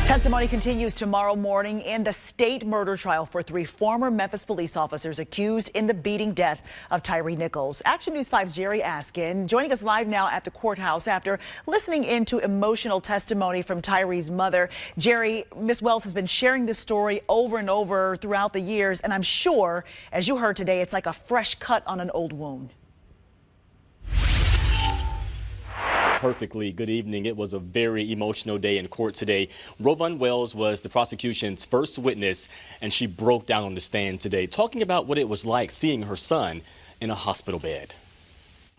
Testimony continues tomorrow morning in the state murder trial for 3 former Memphis police officers accused in the beating death of Tyre Nichols. Action News 5's Jerry Askin joining us live now at the courthouse after listening into emotional testimony from Tyre's mother. Jerry, Miss Wells has been sharing this story over and over throughout the years, and I'm sure, as you heard today, it's like a fresh cut on an old wound. Perfectly. Good evening. It was a very emotional day in court today. Rovon Wells was the prosecution's first witness, and she broke down on the stand today, talking about what it was like seeing her son in a hospital bed.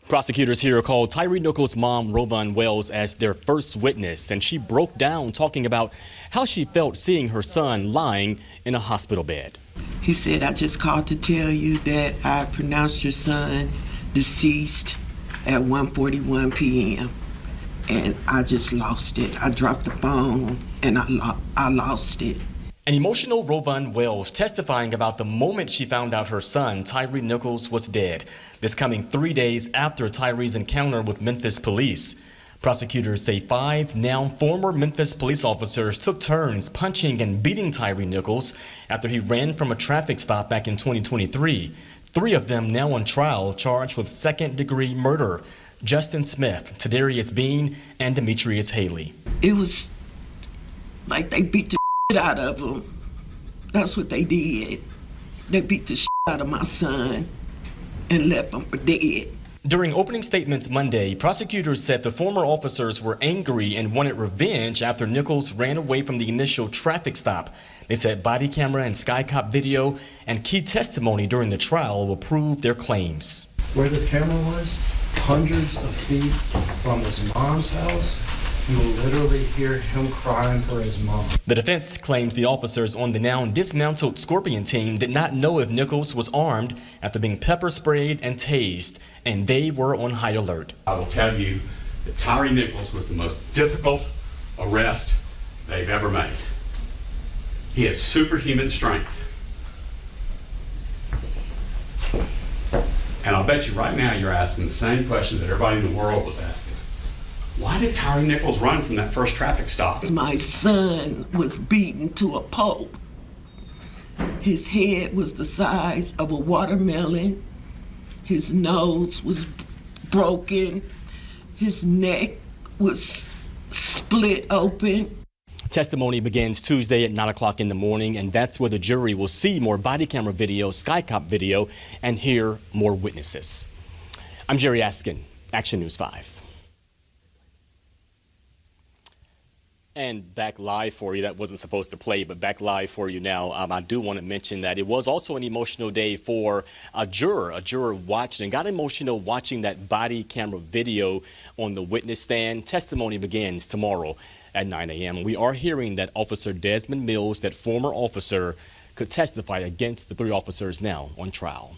Prosecutors here called Tyre Nichols' mom, Rovon Wells, as their first witness, and she broke down talking about how she felt seeing her son lying in a hospital bed. He said, "I just called to tell you that I pronounced your son deceased at 1:41 p.m. and I just lost it. I dropped the phone and I lost it." An emotional Rovon Wells testifying about the moment she found out her son, Tyre Nichols, was dead. This coming 3 days after Tyre's encounter with Memphis police. Prosecutors say 5 now former Memphis police officers took turns punching and beating Tyre Nichols after he ran from a traffic stop back in 2023. 3 of them now on trial, charged with second-degree murder. Justin Smith, Tadarrius Bean, and Demetrius Haley. It was like they beat the shit out of him. That's what they did. They beat the shit out of my son and left him for dead. During opening statements Monday, prosecutors said the former officers were angry and wanted revenge after Nichols ran away from the initial traffic stop. They said body camera and sky cop video and key testimony during the trial will prove their claims. Where this camera was, hundreds of feet from his mom's house, you will literally hear him crying for his mom. The defense claims the officers on the now dismantled Scorpion team did not know if Nichols was armed after being pepper sprayed and tased, and they were on high alert. I will tell you that Tyre Nichols was the most difficult arrest they've ever made. He had superhuman strength. And I'll bet you right now you're asking the same question that everybody in the world was asking. Why did Tyre Nichols run from that first traffic stop? My son was beaten to a pulp. His head was the size of a watermelon. His nose was broken. His neck was split open. Testimony begins Tuesday at 9 o'clock in the morning, and that's where the jury will see more body camera video, sky cop video, and hear more witnesses. I'm Jerry Askin, Action News 5. And back live for you. That wasn't supposed to play, but back live for you now. I do want to mention that it was also an emotional day for a juror. A juror watched and got emotional watching that body camera video on the witness stand. Testimony begins tomorrow at 9 a.m. We are hearing that Officer Desmond Mills, that former officer, could testify against the 3 officers now on trial.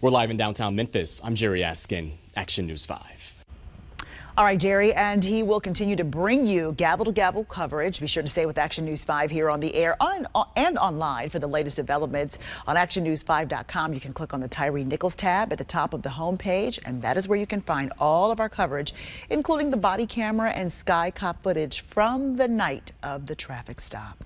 We're live in downtown Memphis. I'm Jerry Askin, Action News 5. All right, Jerry, and he will continue to bring you gavel-to-gavel coverage. Be sure to stay with Action News 5 here on the air and online for the latest developments. On actionnews5.com, you can click on the Tyre Nichols tab at the top of the homepage, and that is where you can find all of our coverage, including the body camera and sky cop footage from the night of the traffic stop.